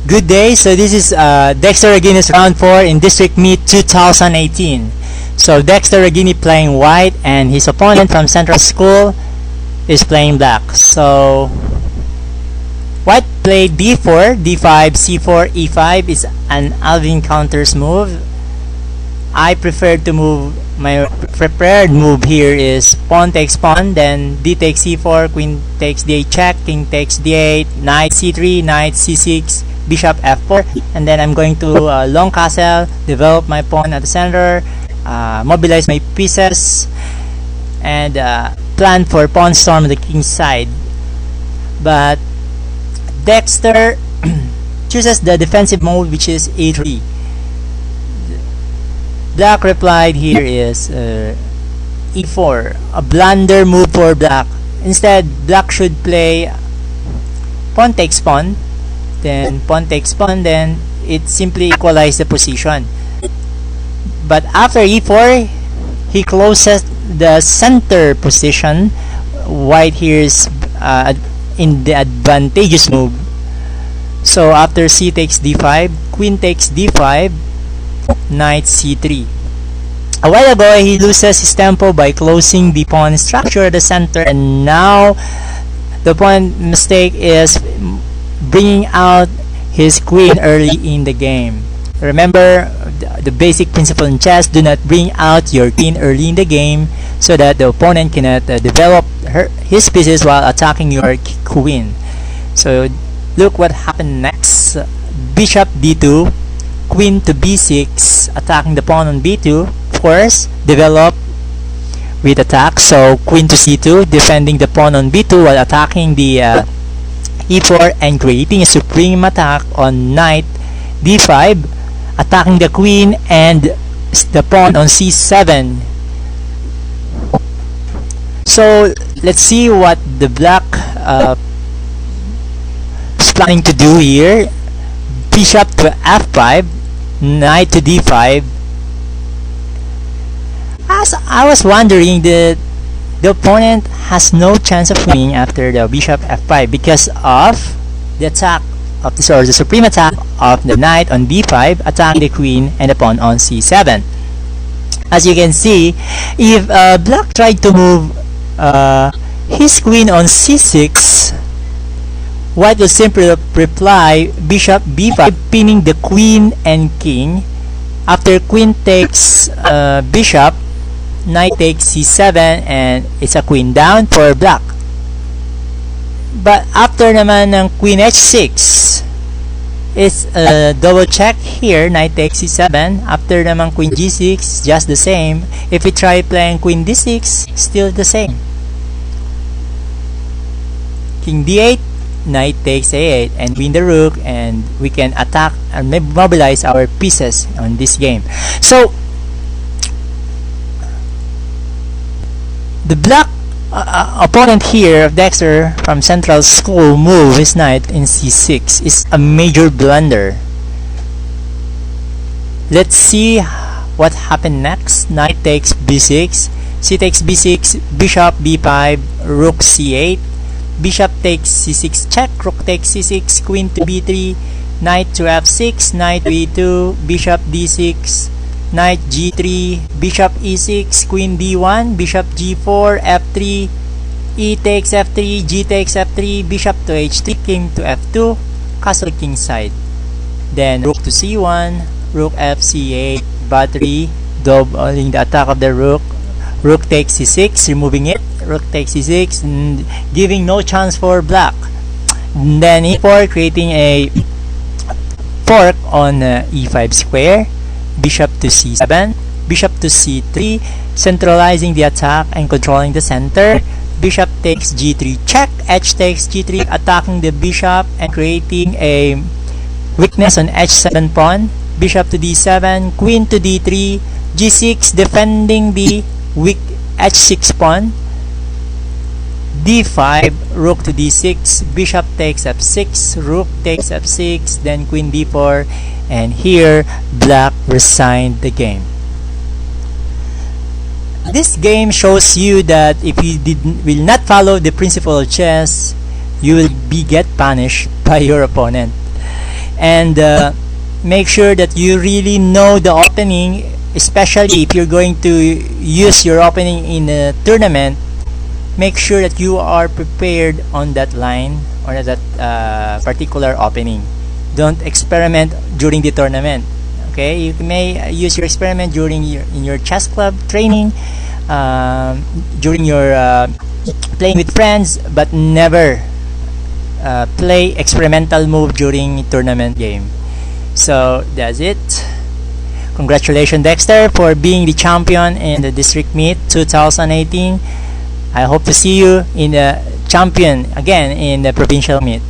Good day. So this is Dexter Raguine's round 4 in District Meet 2018. So Dexter Raguine playing white and his opponent from Central School is playing black. So white played d4, d5, c4, e5 is an Alvin counters move. I prefer to move, my prepared move here is pawn takes pawn, then d takes c4, queen takes d8 check, king takes d8, knight c3, knight c6, bishop f4, and then I'm going to long castle, develop my pawn at the center, mobilize my pieces, and plan for pawn storm on the king's side. But Dexter chooses the defensive mode, which is a3. Black replied here is e4, a blunder move for black. Instead, black should play pawn takes pawn, then pawn takes pawn, then it simply equalizes the position. But after e4, he closes the center position. White here is in the advantageous move. So after c takes d5, queen takes d5, knight c3. A while ago, he loses his tempo by closing the pawn structure at the center, and now the pawn mistake is bringing out his queen early in the game. Remember the basic principle in chess: do not bring out your queen early in the game so that the opponent cannot develop his pieces while attacking your queen. So look what happened next. Bishop d2, queen to b6, attacking the pawn on b2. Of course, develop with attack. So queen to c2, defending the pawn on b2 while attacking the e4 and creating a supreme attack on knight d5, attacking the queen and the pawn on c7. So let's see what the black is planning to do here. Bishop to f5, knight to d5. As I was wondering, the opponent has no chance of winning after the bishop f5 because of the attack of the supreme attack of the knight on b5, attacking the queen and the pawn on c7. As you can see, if black tried to move his queen on c6, white will simply reply bishop b5, pinning the queen and king. After queen takes bishop, knight takes c7, and it's a queen down for black. But after naman ng queen h6, it's a double check here, knight takes c7. After naman queen g6, just the same. If we try playing queen d6, still the same. King d8, knight takes a8, and win the rook, and we can attack and mobilize our pieces on this game. So the black opponent here of Dexter from Central School move his knight in c6 is a major blunder. Let's see what happened next. Knight takes b6, c takes b6, bishop b5, rook c8, bishop takes c6 check, rook takes c6, queen to b3, knight to f6, knight to e2, bishop d6, knight g3, bishop e6, queen d1, bishop g4, f3, e takes f3, g takes f3, bishop to h3, king to f2, castle king side. Then rook to c1, rook f c8, battery, doubling the attack of the rook. Rook takes c6, removing it. Rook takes c6, and giving no chance for black. And then e4, creating a fork on e5 square. Bishop to c7, bishop to c3, centralizing the attack and controlling the center. Bishop takes g3 check, h takes g3, attacking the bishop and creating a weakness on h7 pawn. Bishop to d7, queen to d3, g6, defending the weak h6 pawn. d5, rook to d6, bishop takes f6, rook takes f6, then queen d4, and here black resigned the game. This game shows you that if you will not follow the principle of chess, you will get punished by your opponent. and make sure that you really know the opening, especially if you're going to use your opening in a tournament. Make sure that you are prepared on that line or that particular opening. Don't experiment during the tournament. Okay, you may use your experiment during in your chess club training, during your playing with friends, but never play experimental move during tournament game. So that's it. Congratulations, Dexter, for being the champion in the district meet 2018. I hope to see you in the champion again in the provincial meet.